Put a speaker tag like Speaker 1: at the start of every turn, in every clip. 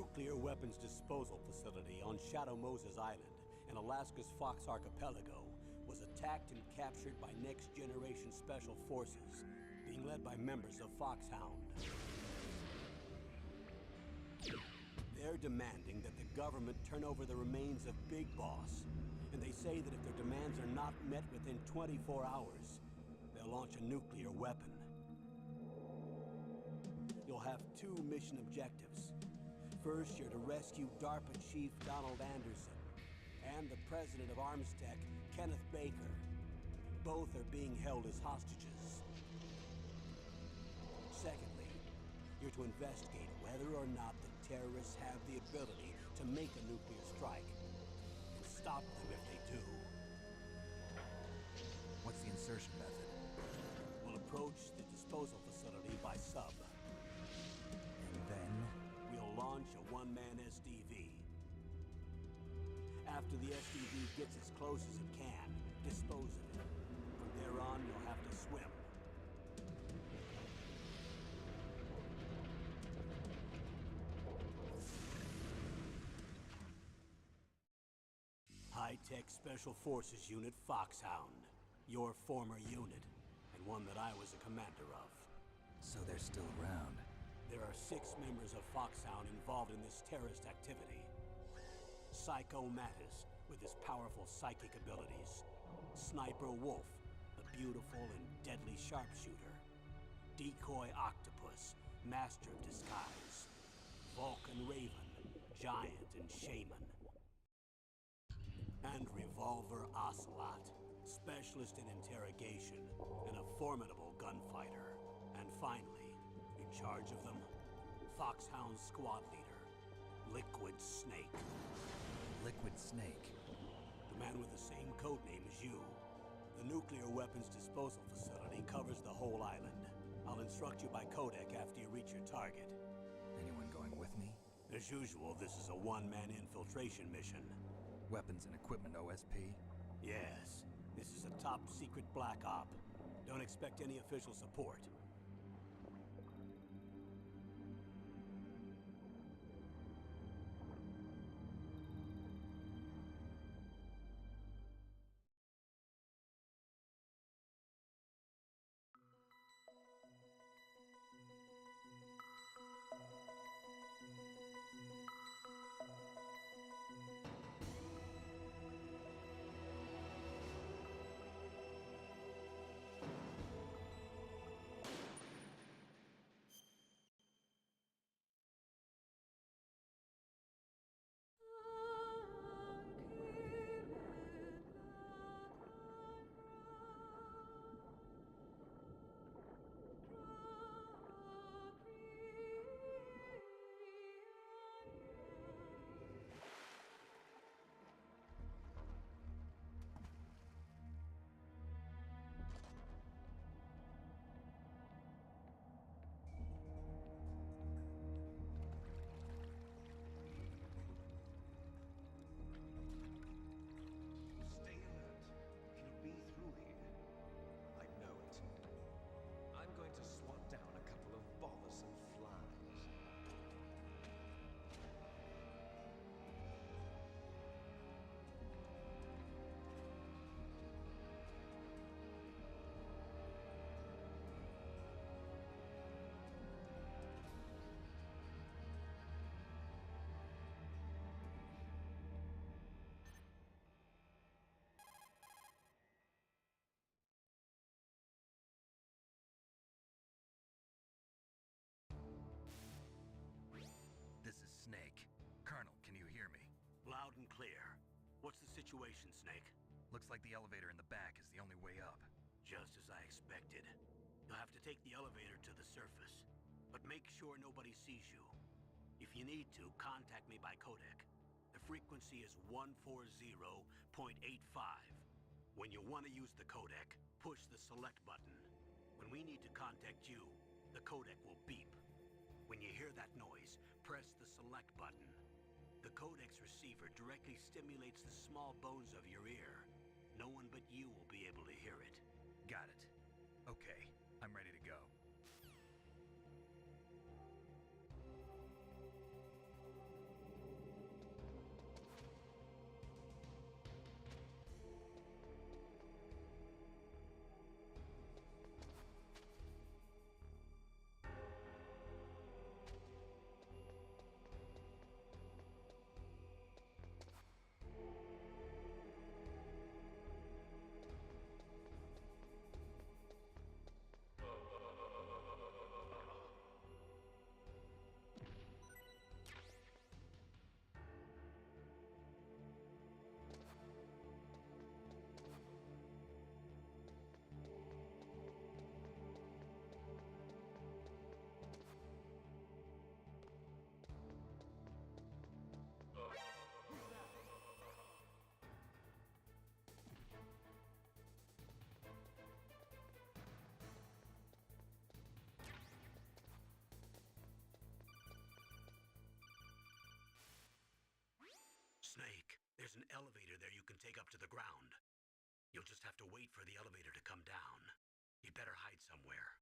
Speaker 1: nuclear weapons disposal facility on Shadow Moses Island in Alaska's Fox Archipelago was attacked and captured by Next Generation Special Forces, being led by members of Foxhound. They're demanding that the government turn over the remains of Big Boss, and they say that if their demands are not met within 24 hours, they'll launch a nuclear weapon. You'll have two mission objectives. First, you're to rescue DARPA Chief Donald Anderson and the president of Armstech, Kenneth Baker. Both are being held as hostages. Secondly, you're to investigate whether or not the terrorists have the ability to make a nuclear strike, and stop them if they do.
Speaker 2: What's the insertion method?
Speaker 1: We'll approach the disposal facility by sub.
Speaker 2: And then?
Speaker 1: We'll launch a one-man SDV. After the SDV gets as close as it can, dispose of it. From there on, you'll have to swim. High-Tech Special Forces Unit Foxhound. Your former unit, and one that I was a commander of.
Speaker 2: So they're still around.
Speaker 1: There are 6 members of Foxhound involved in this terrorist activity. Psycho Mattis, with his powerful psychic abilities. Sniper Wolf, the beautiful and deadly sharpshooter. Decoy Octopus, master of disguise. Vulcan Raven, giant and shaman. And Revolver Ocelot, specialist in interrogation and a formidable gunfighter. And finally, in charge of them, Foxhound squad leader, Liquid Snake.
Speaker 2: Liquid Snake?
Speaker 1: The man with the same codename as you. The nuclear weapons disposal facility covers the whole island. I'll instruct you by codec after you reach your target.
Speaker 2: Anyone going with me?
Speaker 1: As usual, this is a one-man infiltration mission.
Speaker 2: Weapons and equipment OSP?
Speaker 1: Yes. This is a top-secret black op. Don't expect any official support.
Speaker 2: This is Snake. Colonel, can you hear me?
Speaker 1: Loud and clear. What's the situation, Snake?
Speaker 2: Looks like the elevator in the back is the only way up.
Speaker 1: Just as I expected. You'll have to take the elevator to the surface. But make sure nobody sees you. If you need to, contact me by codec. The frequency is 140.85. When you want to use the codec, push the select button. When we need to contact you, the codec will beep. When you hear that noise, press the select button. The codec's receiver directly stimulates the small bones of your ear. No one but you will be able to hear it.
Speaker 2: Got it. Okay, I'm ready to go.
Speaker 1: Snake, there's an elevator there you can take up to the ground. You'll just have to wait for the elevator to come down. You'd better hide somewhere.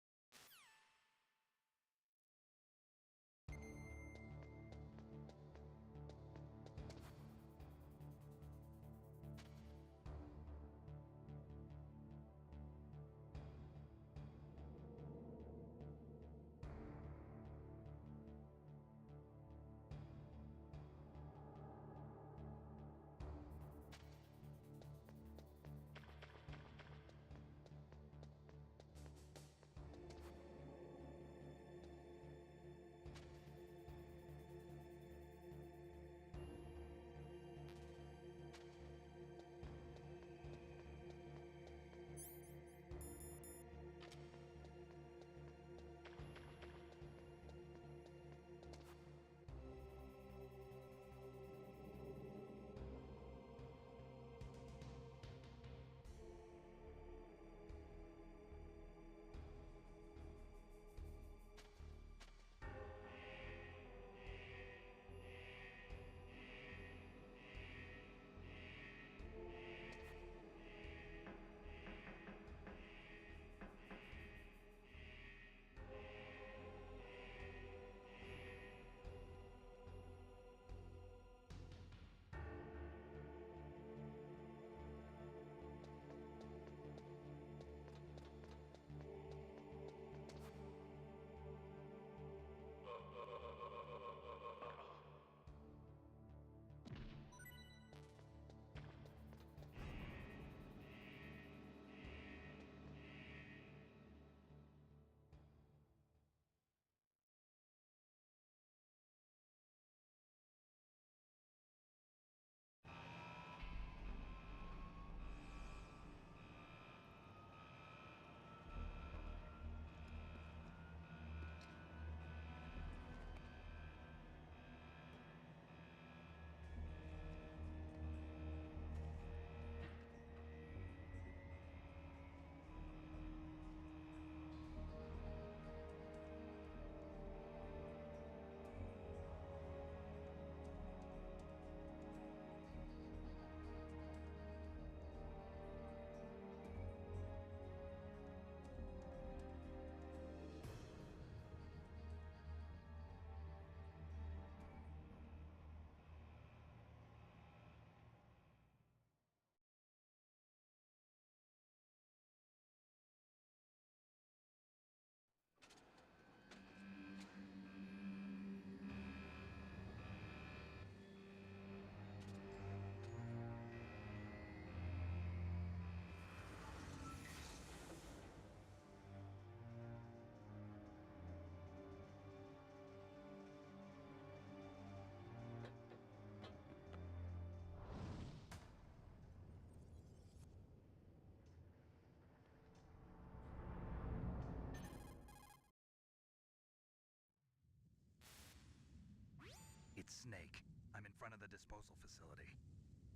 Speaker 2: It's Snake. I'm in front of the disposal facility.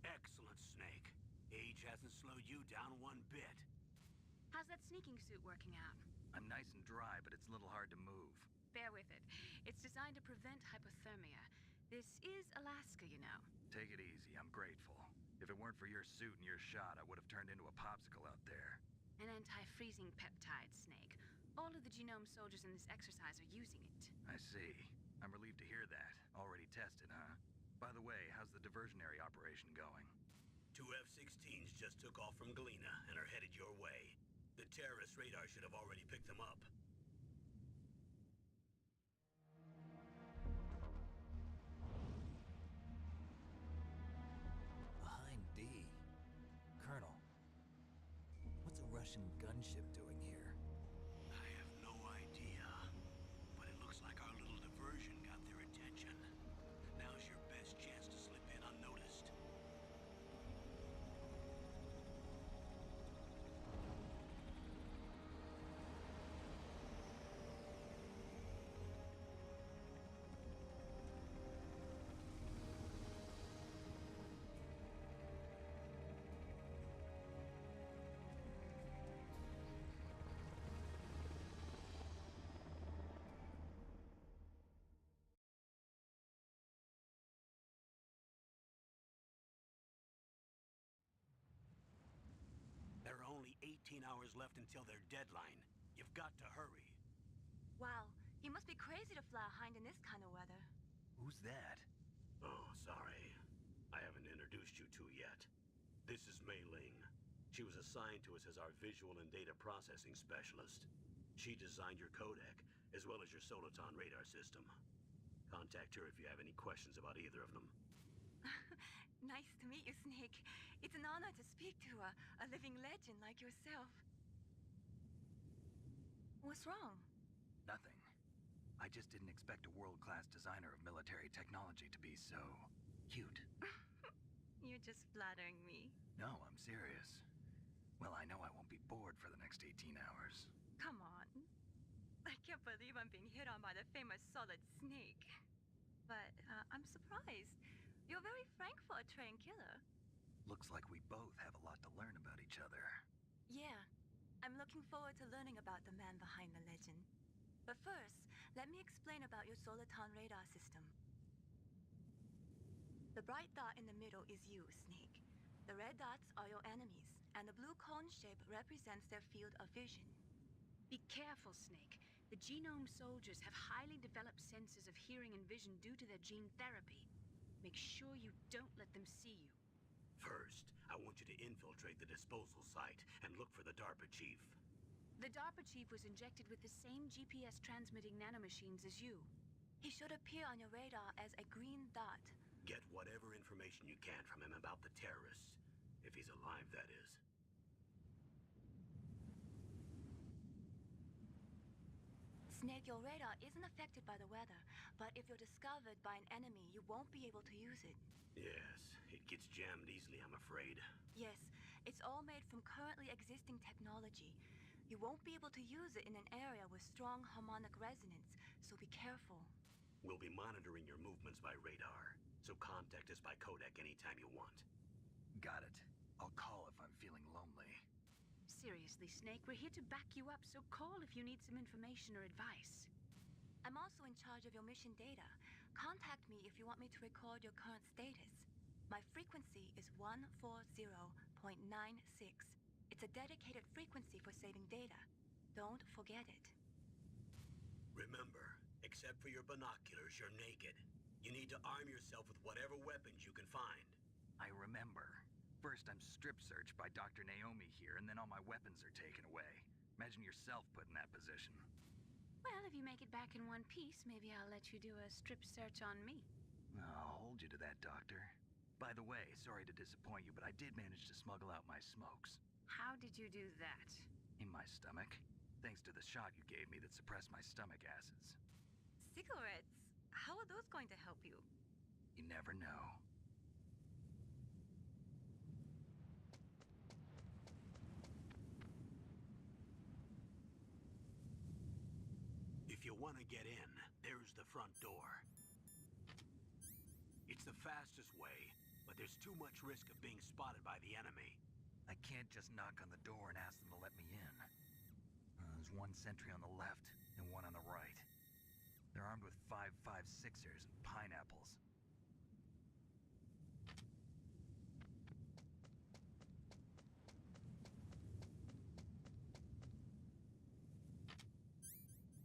Speaker 1: Excellent, Snake. Age hasn't slowed you down one bit.
Speaker 3: How's that sneaking suit working out?
Speaker 2: I'm nice and dry, but it's a little hard to move.
Speaker 3: Bear with it. It's designed to prevent hypothermia. This is Alaska, you know.
Speaker 2: Take it easy, I'm grateful. If it weren't for your suit and your shot, I would have turned into a popsicle out there.
Speaker 3: An anti-freezing peptide, Snake. All of the genome soldiers in this exercise are using it.
Speaker 2: I see. I'm relieved to hear that. Already tested, huh? By the way, how's the diversionary operation going?
Speaker 1: 2 F-16s just took off from Galena and are headed your way. The terrorist radar should have already picked them up.
Speaker 4: Behind D. Colonel, what's a Russian gunship doing here?
Speaker 1: I have no idea, but it looks like our little diversion got their attention. Now's your best chance to slip in unnoticed. 18 hours left until their deadline. You've got to hurry.
Speaker 5: Wow, you must be crazy to fly a hind in this kind of weather.
Speaker 2: Who's that?
Speaker 1: Oh, sorry. I haven't introduced you to yet. This is Mei Ling. She was assigned to us as our visual and data processing specialist. She designed your codec, as well as your Soliton radar system. Contact her if you have any questions about either of them.
Speaker 5: Nice to meet you, Snake. It's an honor to speak to a living legend like yourself. What's wrong?
Speaker 2: Nothing. I just didn't expect a world-class designer of military technology to be so cute.
Speaker 5: You're just flattering me.
Speaker 2: No, I'm serious. Well, I know I won't be bored for the next 18 hours.
Speaker 5: Come on. I can't believe I'm being hit on by the famous Solid Snake. But I'm surprised. You're very frank for a trained killer.
Speaker 2: Looks like we both have a lot to learn about each other.
Speaker 5: Yeah. I'm looking forward to learning about the man behind the legend. But first, let me explain about your Soliton radar system. The bright dot in the middle is you, Snake. The red dots are your enemies, and the blue cone shape represents their field of vision.
Speaker 3: Be careful, Snake. The genome soldiers have highly developed senses of hearing and vision due to their gene therapy. Make sure you don't let them see you.
Speaker 1: First, I want you to infiltrate the disposal site and look for the DARPA chief.
Speaker 3: The DARPA chief was injected with the same GPS transmitting nanomachines as you.
Speaker 5: He should appear on your radar as a green dot.
Speaker 1: Get whatever information you can from him about the terrorists. If he's alive, that is.
Speaker 5: Snake, your radar isn't affected by the weather, but if you're discovered by an enemy, you won't be able to use it.
Speaker 1: Yes, it gets jammed easily, I'm afraid.
Speaker 5: Yes, it's all made from currently existing technology. You won't be able to use it in an area with strong harmonic resonance, so be careful.
Speaker 1: We'll be monitoring your movements by radar, so contact us by codec anytime you want.
Speaker 2: Got it. I'll call if I'm feeling lonely.
Speaker 3: Seriously, Snake, we're here to back you up, so call if you need some information or advice.
Speaker 5: I'm also in charge of your mission data. Contact me if you want me to record your current status. My frequency is 140.96. It's a dedicated frequency for saving data. Don't forget it.
Speaker 1: Remember, except for your binoculars, you're naked. You need to arm yourself with whatever weapons you can find.
Speaker 2: I remember. First, I'm strip searched by Dr. Naomi here, and then all my weapons are taken away. Imagine yourself put in that position.
Speaker 3: Well, if you make it back in one piece, maybe I'll let you do a strip search on me.
Speaker 2: I'll hold you to that, Doctor. By the way, sorry to disappoint you, but I did manage to smuggle out my smokes.
Speaker 3: How did you do that?
Speaker 2: In my stomach. Thanks to the shot you gave me that suppressed my stomach acids.
Speaker 5: Cigarettes? How are those going to help you?
Speaker 2: You never know.
Speaker 1: If you want to get in, there's the front door. It's the fastest way, but there's too much risk of being spotted by the enemy.
Speaker 2: I can't just knock on the door and ask them to let me in. There's one sentry on the left and one on the right. They're armed with 5.56ers and pineapples.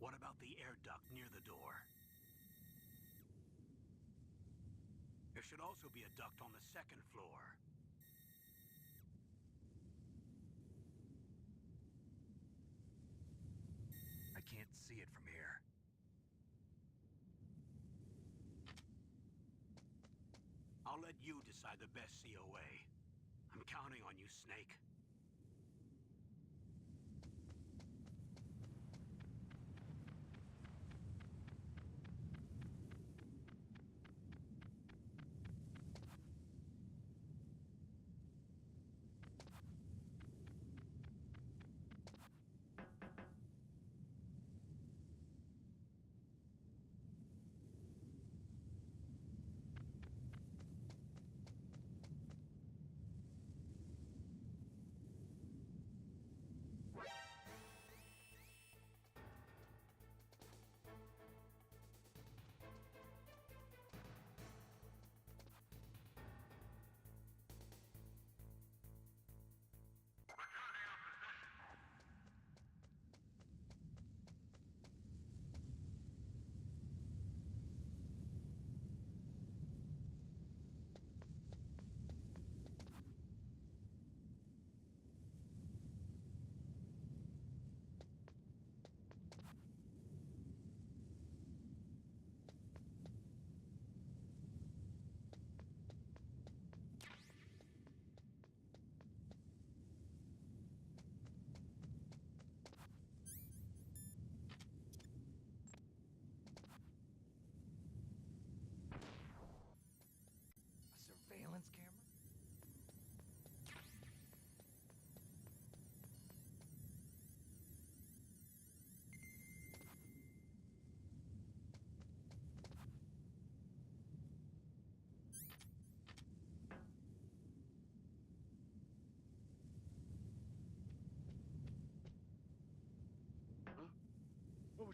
Speaker 1: What about the air duct near the door? There should also be a duct on the second floor.
Speaker 2: I can't see it from here.
Speaker 1: I'll let you decide the best COA. I'm counting on you, Snake.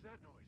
Speaker 6: that noise?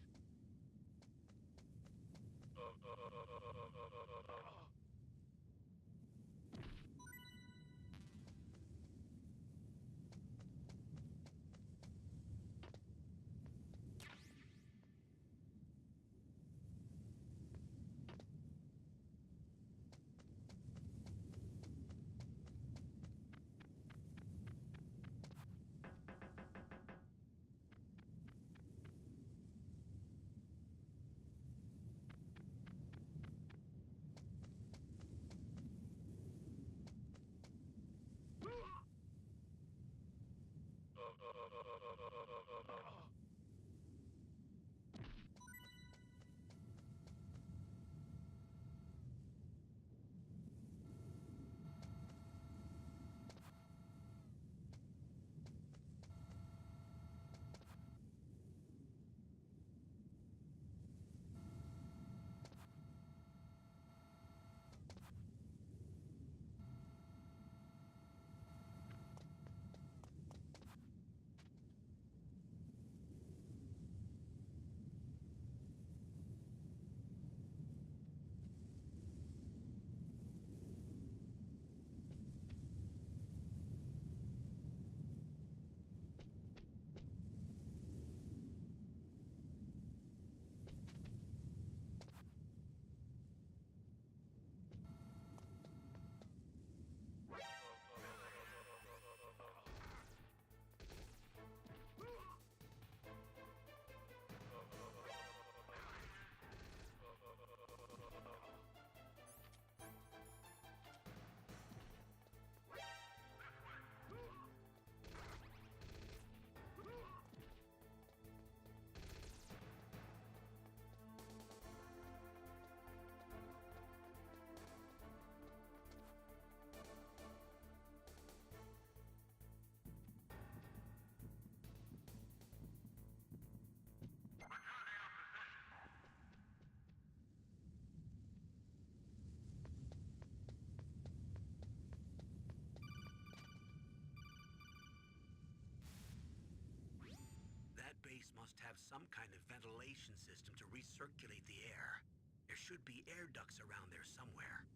Speaker 1: That base must have some kind of ventilation system to recirculate the air. There should be air ducts around there somewhere.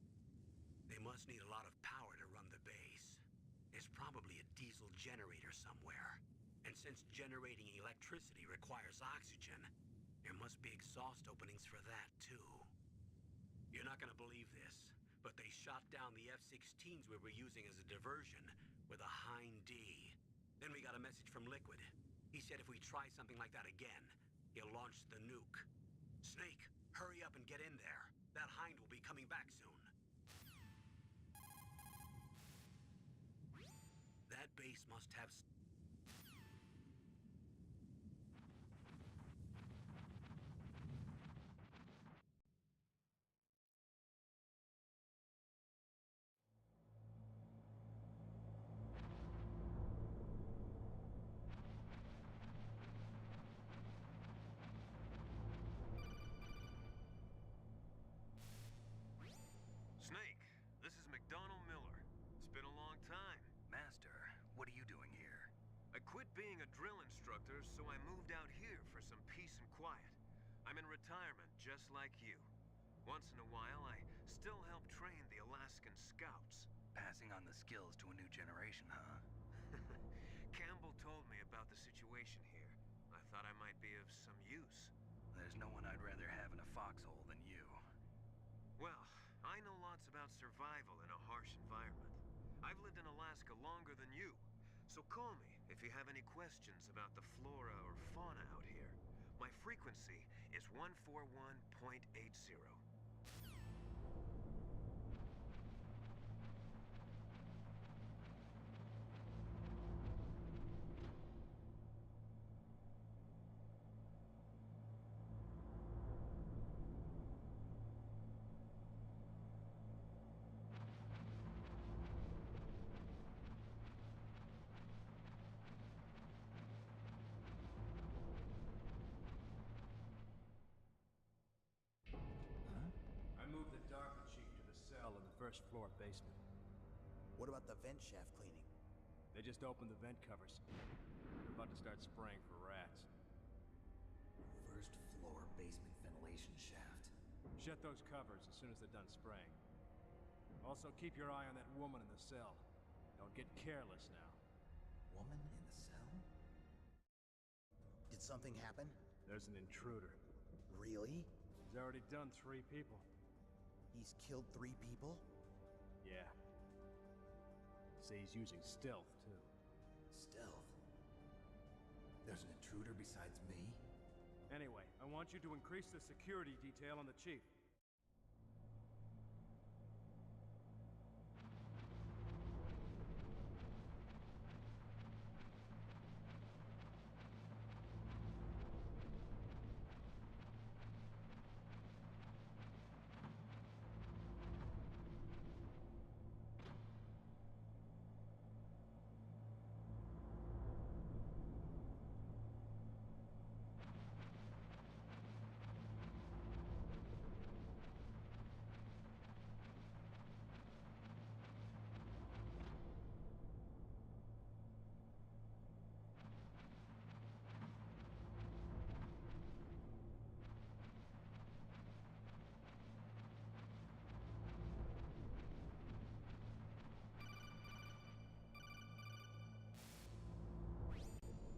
Speaker 1: They must need a lot of power to run the base. There's probably a diesel generator somewhere. And since generating electricity requires oxygen, there must be exhaust openings for that too. You're not gonna believe this, but they shot down the F-16s we were using as a diversion with a Hind D. Then we got a message from Liquid. He said if we try something like that again, he'll launch the nuke. Snake, hurry up and get in there. That Hind will be coming back soon. That base must have...
Speaker 6: Snake, this is McDonald Miller. It's been a long time.
Speaker 2: Master, what are you doing here?
Speaker 6: I quit being a drill instructor, so I moved out here for some peace and quiet. I'm in retirement, just like you. Once in a while, I still help train the Alaskan Scouts.
Speaker 2: Passing on the skills to a new generation, huh?
Speaker 6: Campbell told me about the situation here. I thought I might be of some use.
Speaker 2: There's no one I'd rather have in a foxhole than you.
Speaker 6: Well, I know lots about survival in a harsh environment. I've lived in Alaska longer than you, so call me if you have any questions about the flora or fauna out here. My frequency is 141.80.
Speaker 7: I moved the DARPA chief to the cell in the first floor basement.
Speaker 8: What about the vent shaft cleaning?
Speaker 7: They just opened the vent covers. About to start spraying for rats.
Speaker 4: first floor basement ventilation shaft.
Speaker 7: Shut those covers as soon as they're done spraying. Also, keep your eye on that woman in the cell. Don't get careless now.
Speaker 4: Woman in the cell?
Speaker 8: Did something happen?
Speaker 7: There's an intruder.
Speaker 8: Really?
Speaker 7: He's already done 3 people.
Speaker 8: He's killed 3 people?
Speaker 7: Yeah. Say he's using stealth, too.
Speaker 4: Stealth? There's an intruder besides me?
Speaker 7: Anyway, I want you to increase the security detail on the chief.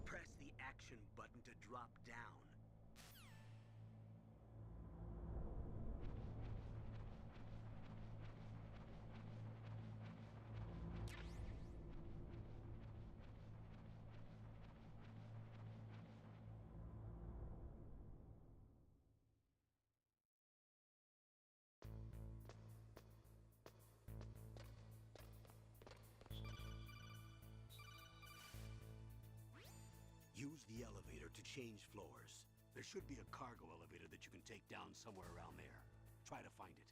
Speaker 1: Press the action button to drop down. Use the elevator to change floors. There should be a cargo elevator that you can take down somewhere around there. Try to find it.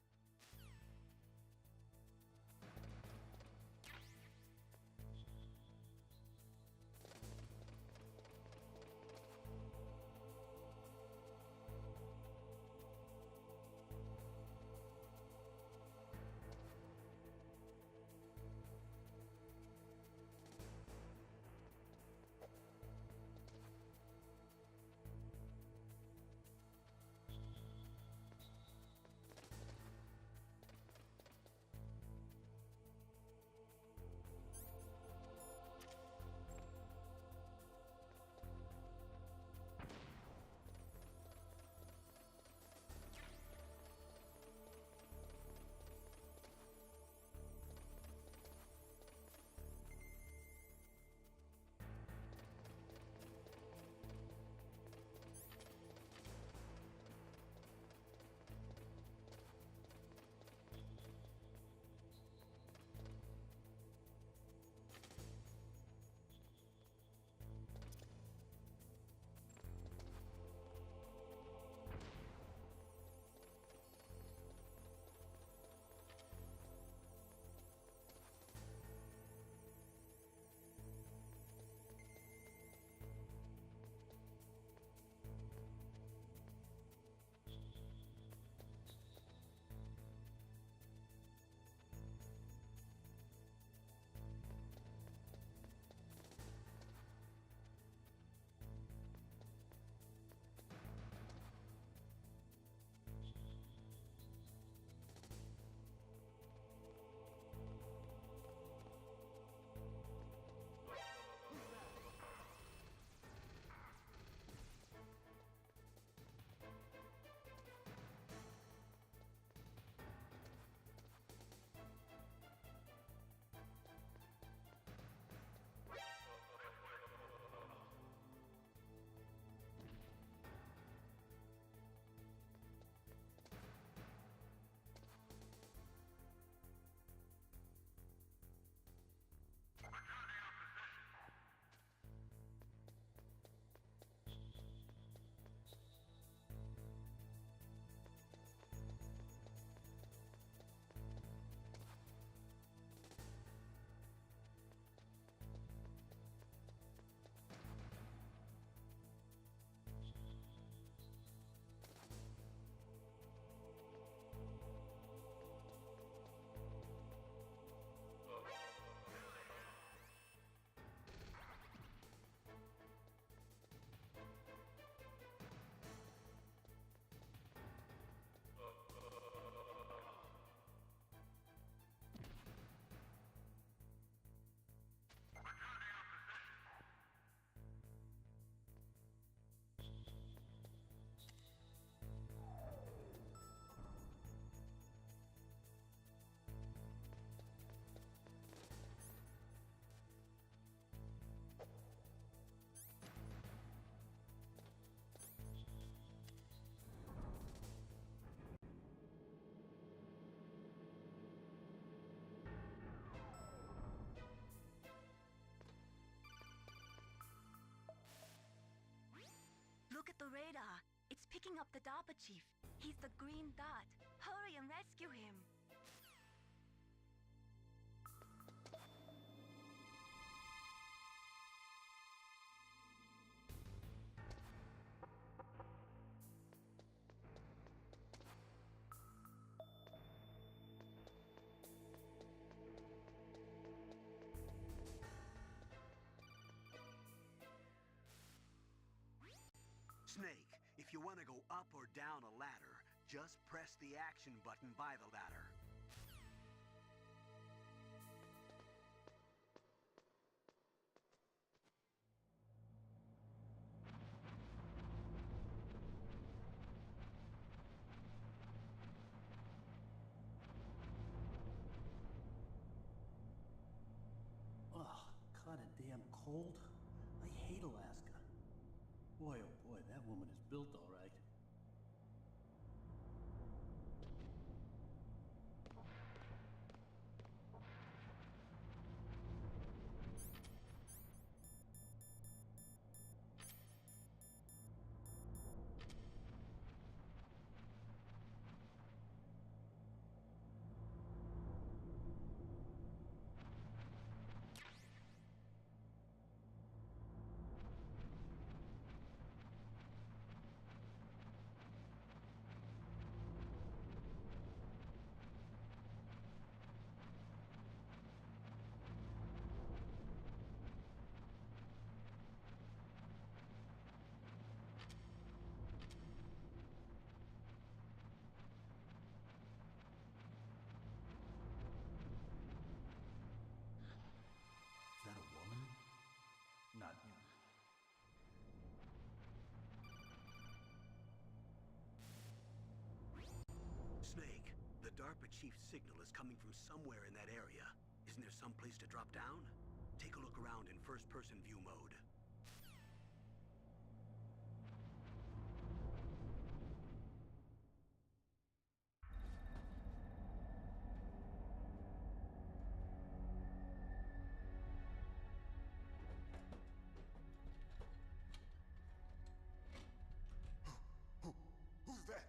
Speaker 5: picking up the DARPA chief. He's the Green Dot. Hurry and rescue him.
Speaker 1: Snake, if you want to go up or down a ladder, just press the action button by the ladder.
Speaker 9: Ugh, kinda damn cold. I hate Alaska. Boy, oh boy, that woman is built all right. Is that a woman? Not human.
Speaker 1: Snake, the DARPA chief's signal is coming from somewhere in that area. Isn't there some place to drop down? Take a look around in first-person view mode.
Speaker 10: Who's that?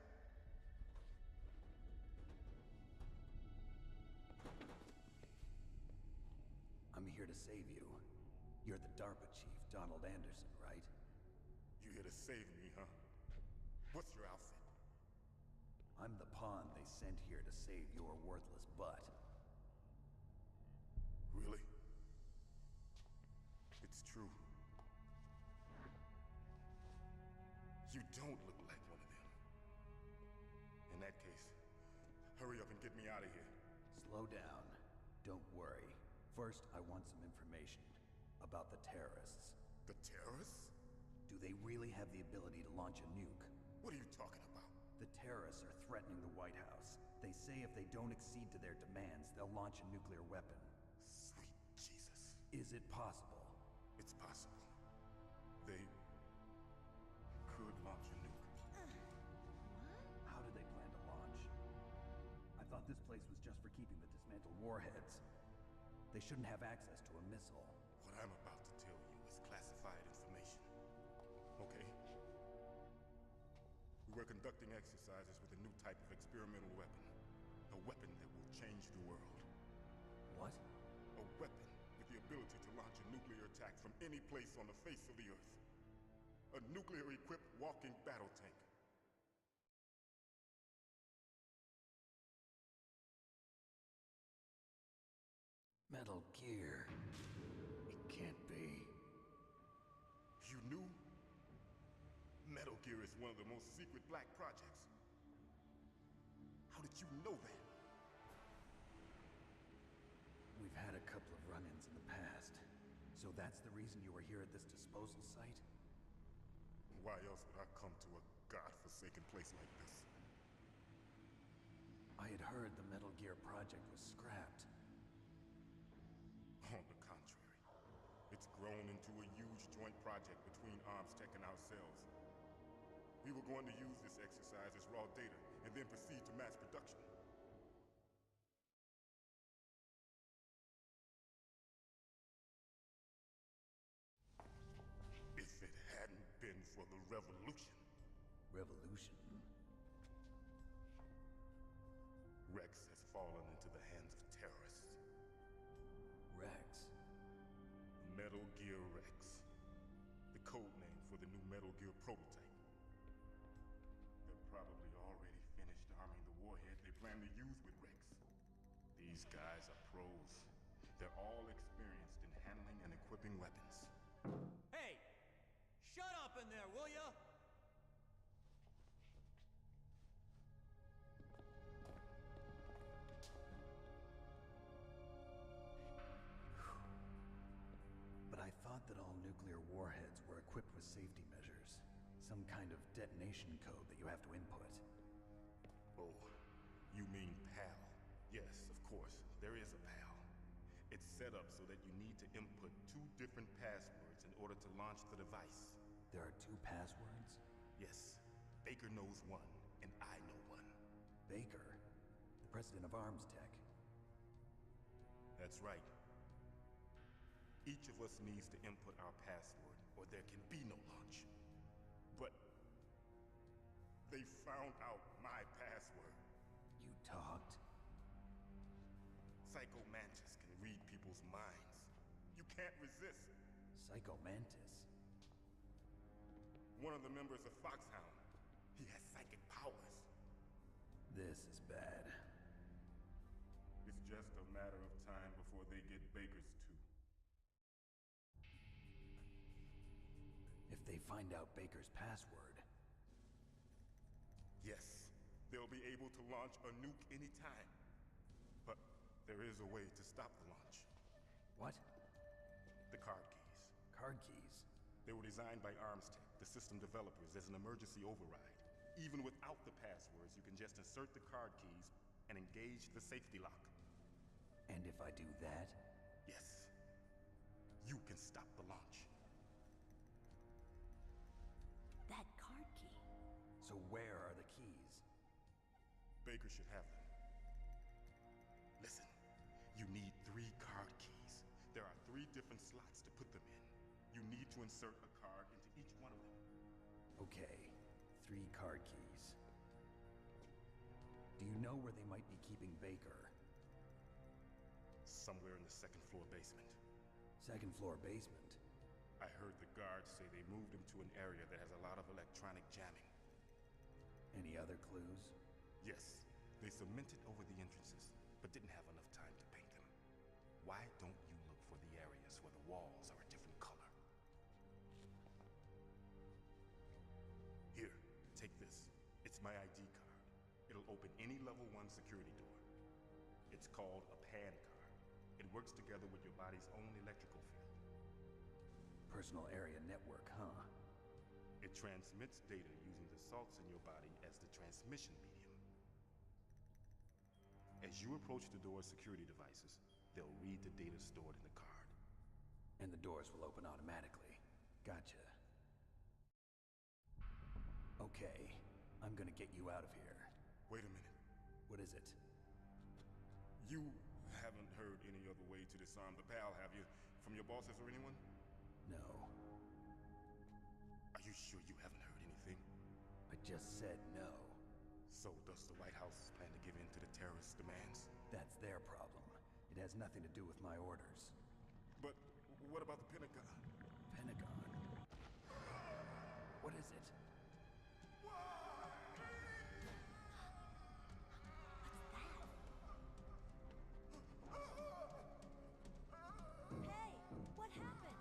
Speaker 9: I'm here to save you. You're the DARPA chief, Donald Anderson, right?
Speaker 10: You here to save me, huh? What's your outfit?
Speaker 9: I'm the pawn they sent here to save your worthless butt.
Speaker 10: Really? It's true. You don't look like one of them. In that case, hurry up and get me out of here.
Speaker 9: Slow down. Don't worry. First, I want some information about the terrorists.
Speaker 10: The terrorists?
Speaker 9: Do they really have the ability to launch a nuke?
Speaker 10: What are you talking about?
Speaker 9: The terrorists are threatening the White House. They say if they don't accede to their demands, they'll launch a nuclear weapon.
Speaker 10: Sweet Jesus.
Speaker 9: Is it possible?
Speaker 10: It's possible. They could launch a nuke.
Speaker 9: How do they plan to launch? I thought this place was just for keeping the dismantled warheads. They shouldn't have access to a missile.
Speaker 10: What I'm about to tell you is classified information. Okay? We were conducting exercises with a new type of experimental weapon. A weapon that will change the world.
Speaker 9: What?
Speaker 10: A weapon with the ability to launch a nuclear attack from any place on the face of the Earth. A nuclear-equipped walking battle tank.
Speaker 9: Metal Gear. It can't be.
Speaker 10: You knew? Metal Gear is one of the most secret black projects. How did you know that?
Speaker 9: We've had a couple of run-ins in the past. So that's the reason you were here at this disposal site?
Speaker 10: Why else would I come to a godforsaken place like this?
Speaker 9: I had heard the Metal Gear project was scrapped.
Speaker 10: On the contrary, it's grown into a huge joint project between ArmsTech and ourselves. We were going to use this exercise as raw data and then proceed to mass production. If it hadn't been for the revolution,
Speaker 9: Revolution?
Speaker 10: Rex has fallen into the hands of terrorists.
Speaker 9: Rex?
Speaker 10: Metal Gear Rex. The code name for the new Metal Gear prototype. They're probably already finished arming the warhead they plan to use with Rex. These guys are pros. They're all experienced in handling and equipping weapons.
Speaker 4: Hey! Shut up in there, will ya?
Speaker 9: But I thought that all nuclear warheads were equipped with safety measures. Some kind of detonation code that you have to input.
Speaker 10: Oh, you mean PAL? Yes, of course, there is a PAL. It's set up so that you need to input 2 different passwords in order to launch the device.
Speaker 9: There are 2 passwords?
Speaker 10: Yes, Baker knows one, and I know one.
Speaker 9: Baker? The president of Arms Tech.
Speaker 10: That's right. Each of us needs to input our password, or there can be no launch. But they found out my password.
Speaker 9: You talked?
Speaker 10: Psycho Mantis can read people's minds. You can't resist.
Speaker 9: Psycho Mantis?
Speaker 10: One of the members of Foxhound. He has psychic powers.
Speaker 9: This is bad.
Speaker 10: It's just a matter of time before they get Baker's too.
Speaker 9: If they find out Baker's password...
Speaker 10: Yes, they'll be able to launch a nuke anytime. But there is a way to stop the launch.
Speaker 9: What?
Speaker 10: The card keys.
Speaker 9: Card keys?
Speaker 10: They were designed by ArmsTech, the system developers, as an emergency override. Even without the passwords, you can just insert the card keys and engage the safety lock.
Speaker 9: And if I do that?
Speaker 10: Yes. You can stop the launch.
Speaker 5: That card key.
Speaker 9: So where are the keys?
Speaker 10: Baker should have them. Listen, you need 3 card keys. There are 3 different slots to put them in. You need to insert a card into each one of them.
Speaker 9: Okay, 3 card keys. Do you know where they might be keeping Baker?
Speaker 10: Somewhere in the 2nd floor basement.
Speaker 9: 2nd floor basement?
Speaker 10: I heard the guards say they moved him to an area that has a lot of electronic jamming.
Speaker 9: Any other clues?
Speaker 10: Yes, they cemented over the entrances, but didn't have enough time to paint them. Why don't you look for the areas where the walls are a different color? Here, take this. It's my ID card. It'll open any level 1 security door. It's called a PAN card. It works together with your body's own electrical field.
Speaker 9: Personal area network, huh?
Speaker 10: It transmits data using the salts in your body as the transmission medium. As you approach the door's security devices, they'll read the data stored in the card.
Speaker 9: And the doors will open automatically. Gotcha. Okay, I'm gonna get you out of here.
Speaker 10: Wait a minute.
Speaker 9: What is it?
Speaker 10: You haven't heard any other way to disarm the PAL, have you? From your bosses or anyone?
Speaker 9: No.
Speaker 10: Are you sure you haven't heard anything?
Speaker 9: I just said no.
Speaker 10: So does the White House plan to give in to the terrorist demands?
Speaker 9: That's their problem. It has nothing to do with my orders.
Speaker 10: But what about the Pentagon?
Speaker 9: Pentagon? What is it?
Speaker 5: Hey, what happened?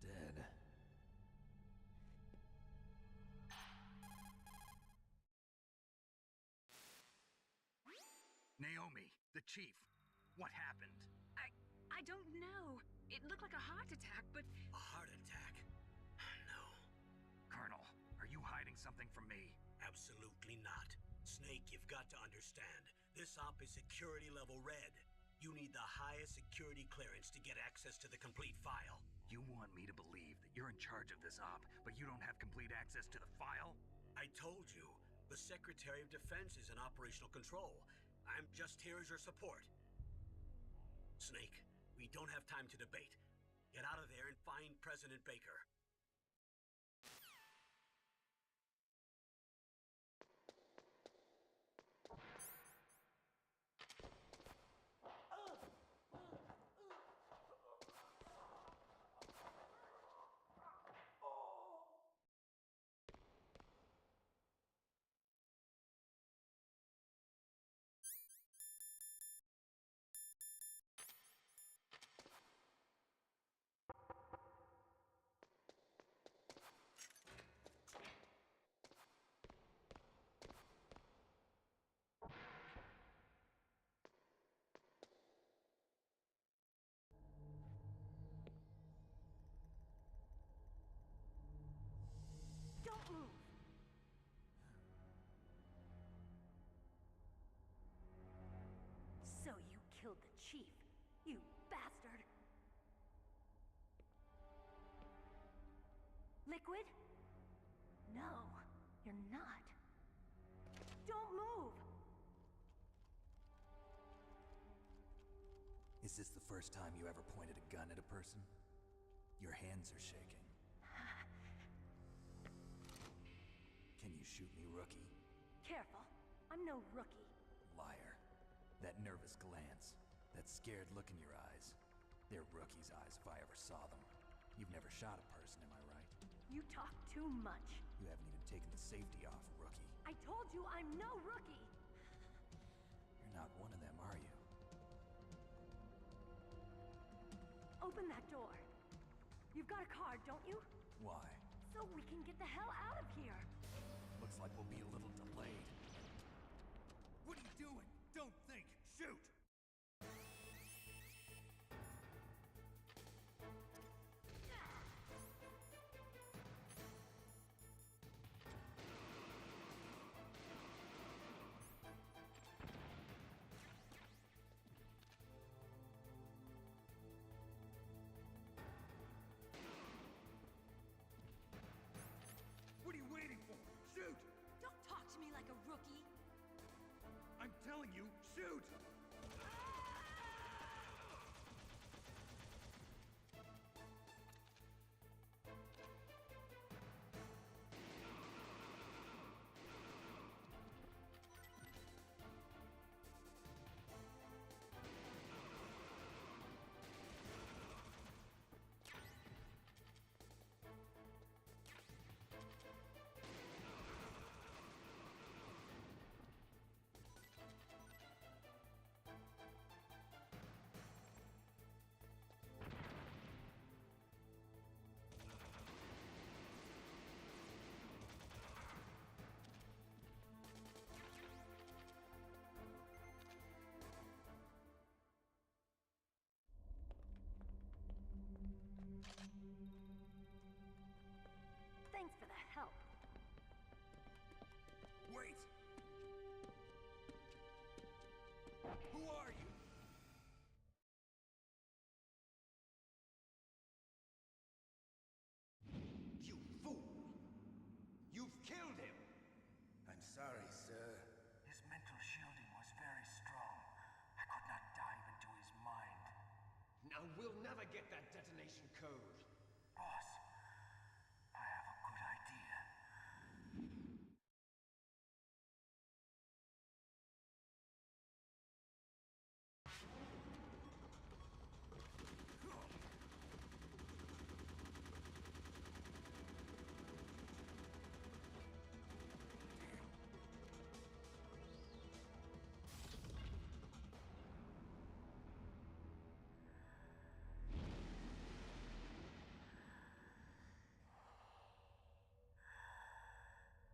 Speaker 9: Dead.
Speaker 2: Naomi, the chief. What happened?
Speaker 3: I don't know. It looked like a heart attack, but
Speaker 1: A heart attack? No,
Speaker 2: Colonel, are you hiding something from me?
Speaker 1: absolutely not. Snake, you've got to understand. This op is security level red. You need the highest security clearance to get access to the complete file.
Speaker 2: You want me to believe that you're in charge of this op, but you don't have complete access to the file?
Speaker 1: I told you, the Secretary of Defense is in operational control. I'm just here as your support. Snake, we don't have time to debate. Get out of there and find President Baker.
Speaker 5: Don't move! So you killed the chief, you bastard! Liquid? No, you're not. Don't move!
Speaker 4: Is this the first time you ever pointed a gun at a person? Your hands are shaking. Can you shoot me, rookie?
Speaker 5: Careful, I'm no rookie.
Speaker 4: Liar. That nervous glance, that scared look in your eyes. They're rookie's eyes if I ever saw them. You've never shot a person, am I right?
Speaker 5: You talk too much.
Speaker 4: You haven't even taken the safety off, rookie.
Speaker 5: I told you I'm no rookie!
Speaker 4: You're not one of them, are you?
Speaker 5: Open that door. You've got a card, don't you?
Speaker 4: Why?
Speaker 5: So we can get the hell out of here.
Speaker 4: Looks like we'll be a little delayed. What are you doing? Don't think! Shoot! What are you waiting for? Shoot!
Speaker 5: Don't talk to me like a rookie.
Speaker 4: I'm telling you, shoot!
Speaker 5: Thanks for the help.
Speaker 4: Wait! Who are you?
Speaker 11: You fool! You've killed him! I'm sorry, sir.
Speaker 12: His mental shielding was very strong. I could not dive into his mind.
Speaker 11: Now we'll never get that detonation code.
Speaker 12: Boss, I have a good idea.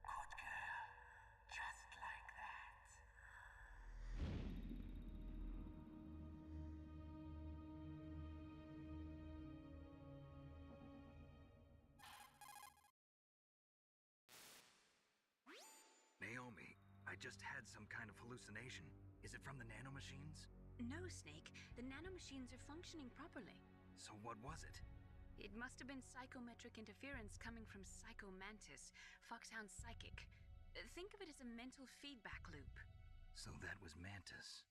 Speaker 12: Good girl. Just like that.
Speaker 2: Naomi, I just had some kind of hallucination. Is it from the nanomachines?
Speaker 3: No, Snake. The nanomachines are functioning properly.
Speaker 2: So what was it?
Speaker 3: It must have been psychometric interference coming from Psycho Mantis, Foxhound's psychic. Think of it as a mental feedback loop.
Speaker 2: So that was Mantis.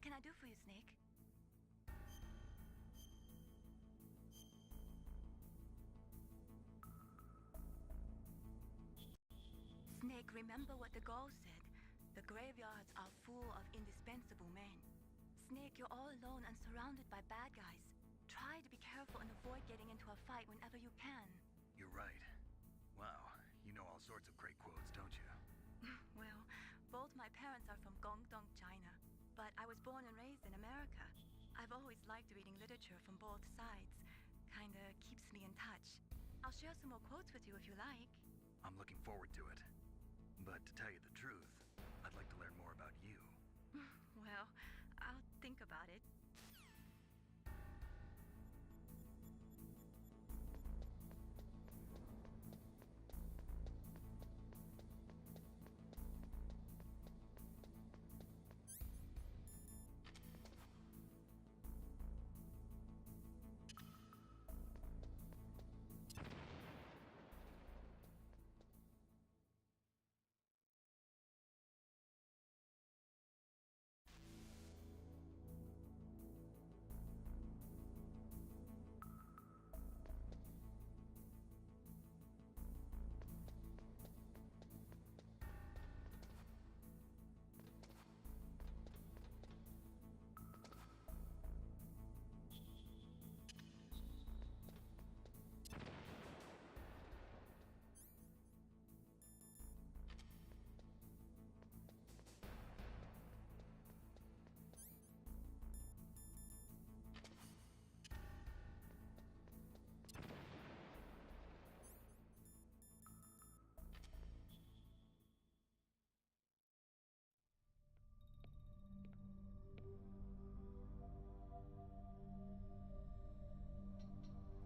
Speaker 5: What can I do for you, Snake? Snake, remember what the Gaul said. The graveyards are full of indispensable men. Snake, you're all alone and surrounded by bad guys. Try to be careful and avoid getting into a fight whenever you can.
Speaker 2: You're right. Wow, you know all sorts of great quotes, don't you?
Speaker 5: Well, both my parents are from Guangdong, China, but I was born and raised in America. I've always liked reading literature from both sides. Kinda keeps me in touch. I'll share some more quotes with you if you like.
Speaker 2: I'm looking forward to it. But to tell you the truth, I'd like to learn more about you.
Speaker 5: Well, I'll think about it.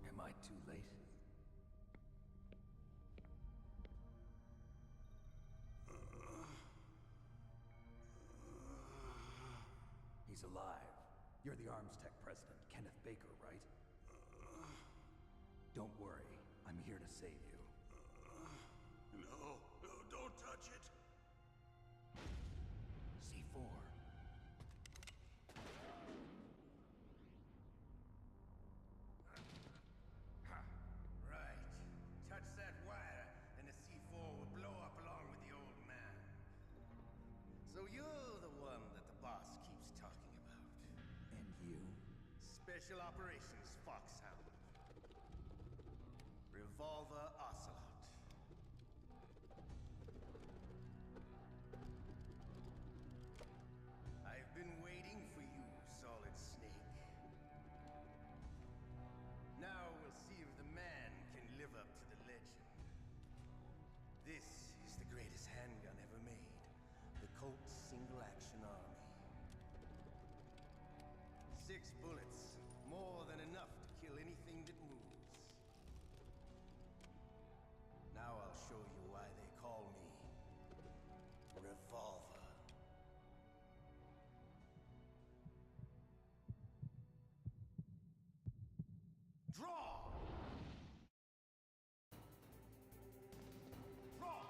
Speaker 4: Am I too late? He's alive. You're the Arms Tech president, Kenneth Baker, right? Don't worry. I'm here to save you.
Speaker 11: No, don't touch it.
Speaker 4: C4.
Speaker 11: Right. Touch that wire, and the C4 will blow up along with the old man. So you're the one that the boss keeps talking about.
Speaker 4: And you?
Speaker 11: Special Operations Foxhound. Revolver Ocelot. I've been waiting for you, Solid Snake. Now we'll see if the man can live up to the legend. This is the greatest handgun ever made. The Colt Single Action Army. 6 bullets, more than enough to kill anything that moves. Now I'll show you why they call me Revolver. Draw! Draw!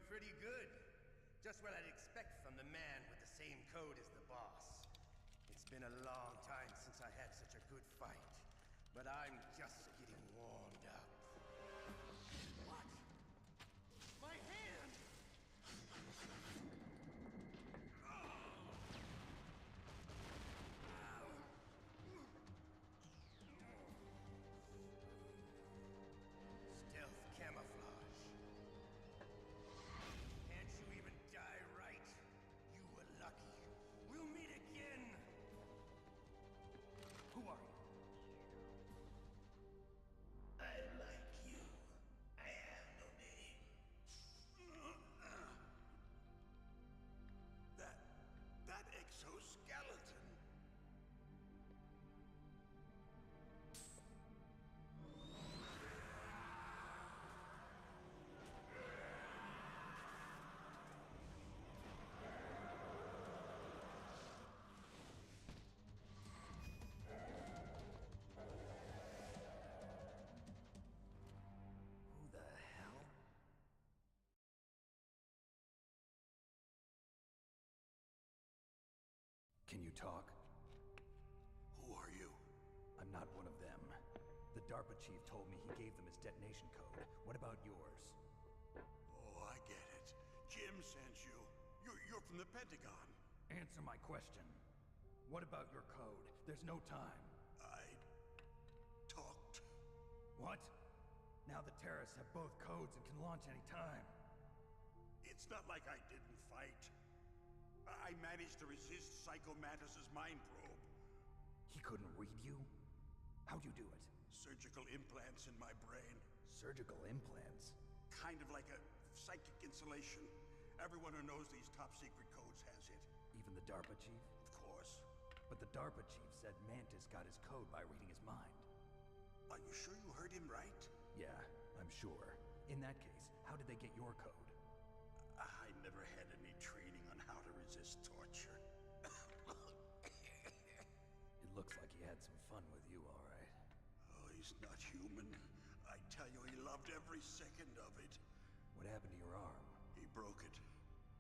Speaker 11: pretty good. Just what I'd expect from the man with the same code as the boss. It's been a long time since I had such a good fight, but I'm just getting warmed up. What? My hand! Stealth camouflage. Can't you even die right? You were lucky. We'll meet again!
Speaker 9: Who are you?
Speaker 11: I like you. I have no name.
Speaker 1: That exoskeleton.
Speaker 4: Who the hell? Can you talk?
Speaker 1: Who are you?
Speaker 4: I'm not one of them. The DARPA chief told me he gave them his detonation code. What about yours?
Speaker 1: Oh, I get it. Jim sent you. You're from the Pentagon.
Speaker 4: Answer my question. What about your code? There's no time.
Speaker 1: I talked.
Speaker 4: What? Now the terrorists have both codes and can launch any time.
Speaker 1: It's not like I didn't fight. I managed to resist Psycho Mantis's mind probe.
Speaker 4: He couldn't read you? How'd you do it?
Speaker 1: Surgical implants in my brain.
Speaker 4: Surgical implants?
Speaker 1: Kind of like a psychic insulation. Everyone who knows these top secret codes has it.
Speaker 4: Even the DARPA chief?
Speaker 1: Of course.
Speaker 4: But the DARPA chief said Mantis got his code by reading his mind.
Speaker 1: Are you sure you heard him right?
Speaker 4: Yeah, I'm sure. In that case, how did they get your code?
Speaker 1: I never had any training on how to resist torture.
Speaker 4: It looks like he had some fun with you, all right.
Speaker 1: Oh, he's not human. I tell you, he loved every second of it.
Speaker 4: What happened to your arm?
Speaker 1: He broke it.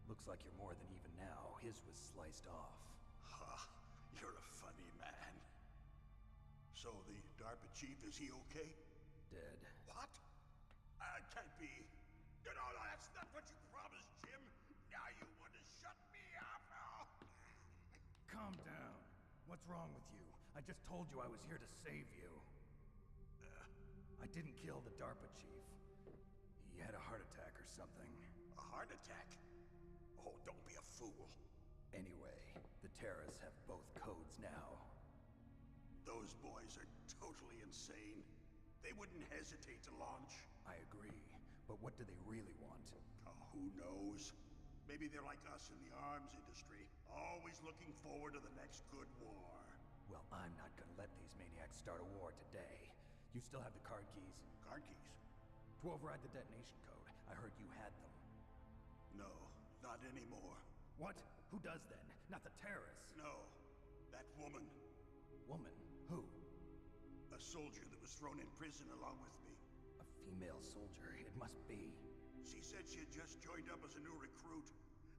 Speaker 4: Looks like you're more than even now. His was sliced off.
Speaker 1: Ha! You're a funny man. So the DARPA chief, is he okay?
Speaker 4: Dead.
Speaker 1: What? Can't be. No, that's not what you promised, Jim. Now you want to shut me up? Oh.
Speaker 4: Calm down. What's wrong with you? I just told you I was here to save you. I didn't kill the DARPA chief. He had a heart attack or something.
Speaker 1: A heart attack? Oh, don't be a fool.
Speaker 4: Anyway, the terrorists have both codes now.
Speaker 1: Those boys are totally insane. They wouldn't hesitate to launch.
Speaker 4: I agree, but what do they really want?
Speaker 1: Oh, who knows? Maybe they're like us in the arms industry, always looking forward to the next good war.
Speaker 4: Well, I'm not gonna let these maniacs start a war today. You still have the card keys?
Speaker 1: Card keys?
Speaker 4: To override the detonation code. I heard you had them.
Speaker 1: No, not anymore.
Speaker 4: What? Who does then? Not the terrorists.
Speaker 1: No, that woman.
Speaker 4: Woman? Who?
Speaker 1: A soldier that was thrown in prison along with me.
Speaker 4: A female soldier. It must be.
Speaker 1: She said she had just joined up as a new recruit.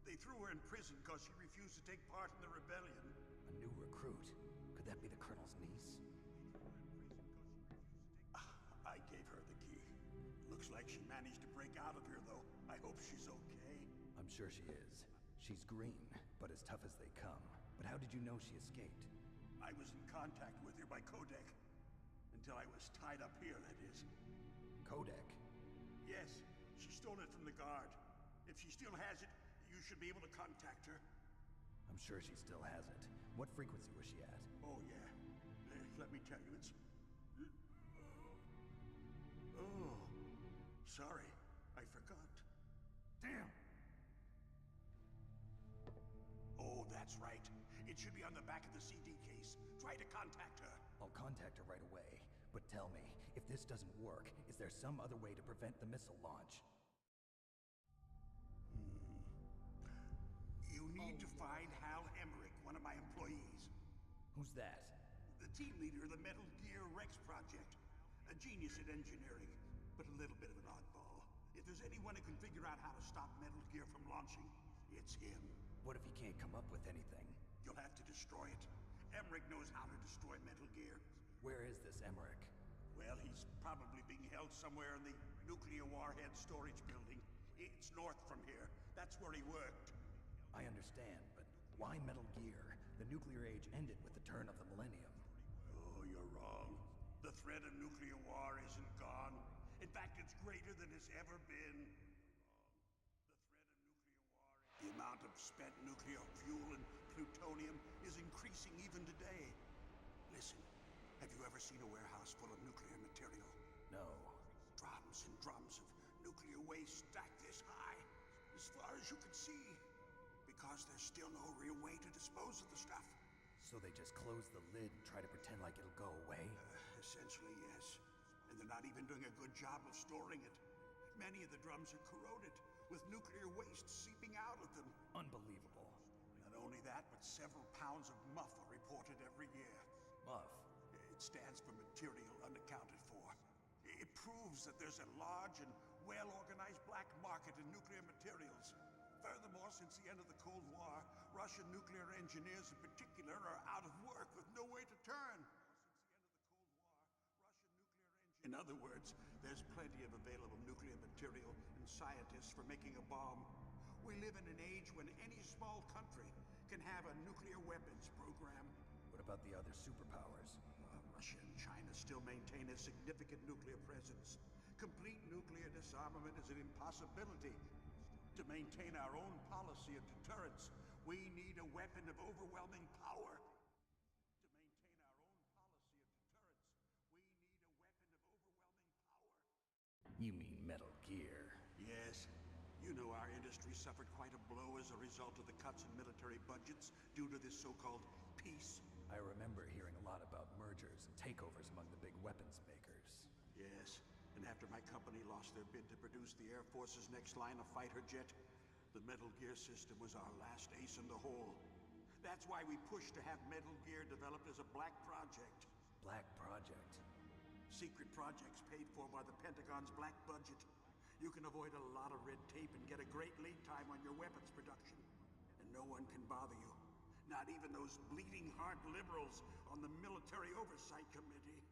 Speaker 1: They threw her in prison because she refused to take part in the rebellion.
Speaker 4: A new recruit? Could that be the Colonel's niece?
Speaker 1: I gave her the key. Looks like she managed to break out of here, though. I hope she's okay.
Speaker 4: I'm sure she is. She's green, but as tough as they come. But how did you know she escaped?
Speaker 1: I was in contact with her by codec. Until I was tied up here, that is.
Speaker 4: Codec?
Speaker 1: Yes, she stole it from the guard. If she still has it, you should be able to contact her.
Speaker 4: I'm sure she still has it. What frequency was she at?
Speaker 1: Oh, yeah. Let me tell you, it's... Oh, sorry. I forgot.
Speaker 4: Damn!
Speaker 1: Oh, that's right. It should be on the back of the CD case. Try to contact her.
Speaker 4: I'll contact her right away. But tell me, if this doesn't work, is there some other way to prevent the missile launch?
Speaker 1: You need to find Hal Emmerich, one of my employees.
Speaker 4: Who's that?
Speaker 1: The team leader of the Metal Gear Rex project. A genius at engineering, but a little bit of an oddball.
Speaker 13: If there's anyone who can figure out how to stop Metal Gear from launching, it's him.
Speaker 4: What if he can't come up with anything?
Speaker 13: You'll have to destroy it. Emmerich knows how to destroy Metal Gear.
Speaker 4: Where is this Emmerich?
Speaker 13: Well, he's probably being held somewhere in the nuclear warhead storage building. It's north from here. That's where he worked.
Speaker 4: I understand, but why Metal Gear? The nuclear age ended with the turn of the millennium.
Speaker 13: Oh, you're wrong. The threat of nuclear war isn't gone. In fact, it's greater than it's ever been. The amount of spent nuclear fuel and plutonium is increasing even today. Listen, have you ever seen a warehouse full of nuclear material?
Speaker 4: No.
Speaker 13: Drums and drums of nuclear waste stacked this high, as far as you can see. Because there's still no real way to dispose of the stuff.
Speaker 4: So they just close the lid and try to pretend like it'll go away?
Speaker 13: Essentially, yes. And they're not even doing a good job of storing it. Many of the drums are corroded, with nuclear waste seeping out of them.
Speaker 4: Unbelievable.
Speaker 13: Not only that, but several pounds of MUF are reported every year.
Speaker 4: MUF?
Speaker 13: It stands for material unaccounted for. It proves that there's a large and well-organized black market in nuclear materials. Furthermore, since the end of the Cold War, Russian nuclear engineers in particular are out of work with no way to turn. In other words, there's plenty of available nuclear material and scientists for making a bomb. We live in an age when any small country can have a nuclear weapons program.
Speaker 4: What about the other superpowers?
Speaker 13: Russia and China still maintain a significant nuclear presence. Complete nuclear disarmament is an impossibility. To maintain our own policy of deterrence, we need a weapon of overwhelming power.
Speaker 4: You mean Metal Gear?
Speaker 13: Yes. You know our industry suffered quite a blow as a result of the cuts in military budgets due to this so-called peace.
Speaker 4: I remember hearing a lot about mergers and takeovers among the big weapons makers.
Speaker 13: Yes, and after my company lost their bid to produce the Air Force's next line of fighter jet, the Metal Gear system was our last ace in the hole. That's why we pushed to have Metal Gear developed as a black project.
Speaker 4: Black project?
Speaker 13: Secret projects paid for by the Pentagon's black budget. You can avoid a lot of red tape and get a great lead time on your weapons production. And no one can bother you. Not even those bleeding heart liberals on the Military Oversight Committee.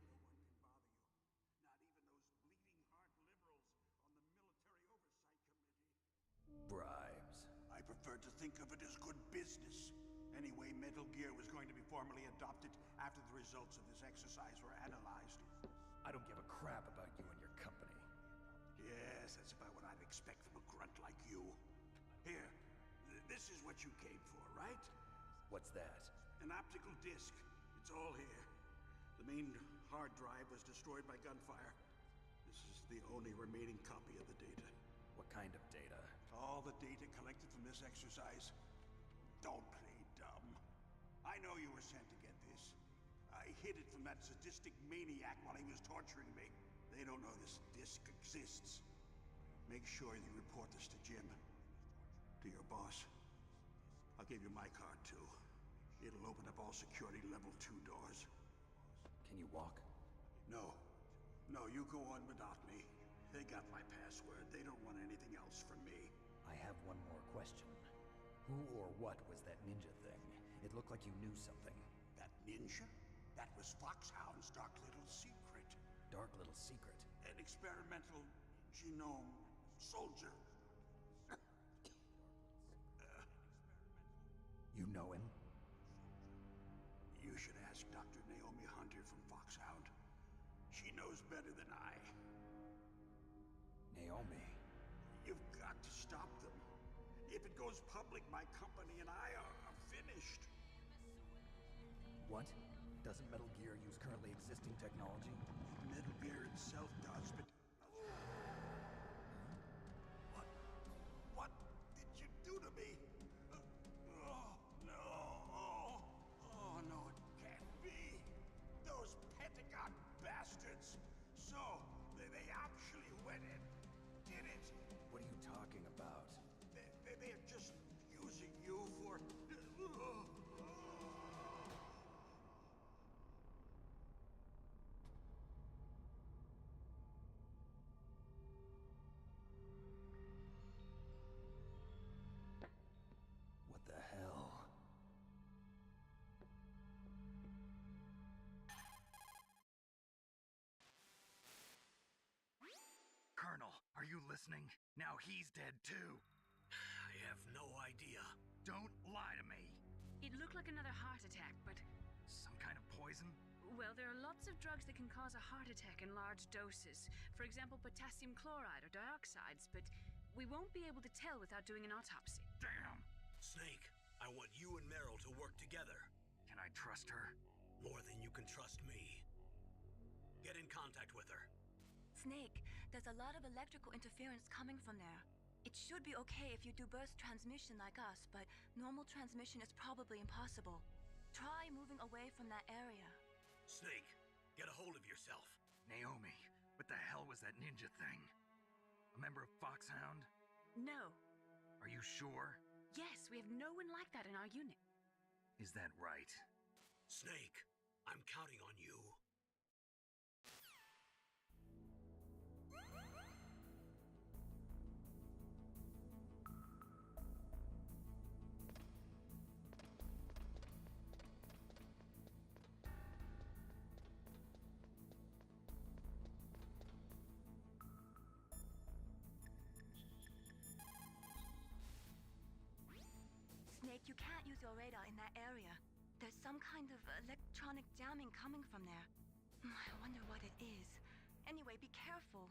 Speaker 4: Bribes.
Speaker 13: I prefer to think of it as good business. Anyway, Metal Gear was going to be formally adopted after the results of this exercise were analyzed.
Speaker 4: I don't give a crap about you and your company.
Speaker 13: Yes, that's about what I'd expect from a grunt like you. Here, this is what you came for, right?
Speaker 4: What's that?
Speaker 13: An optical disc. It's all here. The main hard drive was destroyed by gunfire. This is the only remaining copy of the data.
Speaker 4: What kind of data?
Speaker 13: All the data collected from this exercise. Don't play dumb. I know you were sent to get this. I hid it from that sadistic maniac while he was torturing me. They don't know this disc exists. Make sure you report this to Jim. To your boss. I'll give you my card, too. It'll open up all security level 2 doors.
Speaker 4: Can you walk?
Speaker 13: No. No, you go on without me. They got my password. They don't want anything else from me.
Speaker 4: I have one more question. Who or what was that ninja thing? It looked like you knew something.
Speaker 13: That ninja? That was Foxhound's dark little secret.
Speaker 4: Dark little secret?
Speaker 13: An experimental genome soldier.
Speaker 4: You know him?
Speaker 13: You should ask Dr. Naomi Hunter from Foxhound. She knows better than I.
Speaker 4: Naomi?
Speaker 13: You've got to stop them. If it goes public, my company and I are finished.
Speaker 4: What? Doesn't Metal Gear use currently existing technology?
Speaker 13: Metal Gear itself does, but... What did you do to me? Oh, no. Oh, no, it can't be. Those Pentagon bastards. So, they actually went and did it.
Speaker 4: What are you talking about?
Speaker 13: They're just using you for...
Speaker 2: you listening? Now he's dead too.
Speaker 1: I have no idea.
Speaker 2: Don't lie to me.
Speaker 3: It looked like another heart attack, but...
Speaker 2: Some kind of poison?
Speaker 3: Well, there are lots of drugs that can cause a heart attack in large doses. For example, potassium chloride or dioxides, but we won't be able to tell without doing an autopsy.
Speaker 2: Damn!
Speaker 1: Snake, I want you and Meryl to work together.
Speaker 2: Can I trust her?
Speaker 1: More than you can trust me. Get in contact with her.
Speaker 5: Snake, there's a lot of electrical interference coming from there. It should be okay if you do burst transmission like us, but normal transmission is probably impossible. Try moving away from that area.
Speaker 1: Snake, get a hold of yourself.
Speaker 2: Naomi, what the hell was that ninja thing? A member of Foxhound?
Speaker 3: No.
Speaker 2: Are you sure?
Speaker 3: Yes, we have no one like that in our unit.
Speaker 2: Is that right?
Speaker 1: Snake, I'm counting on you.
Speaker 5: Snake, you can't use your radar in that area. There's some kind of electronic jamming coming from there. I wonder what it is. Anyway, be careful.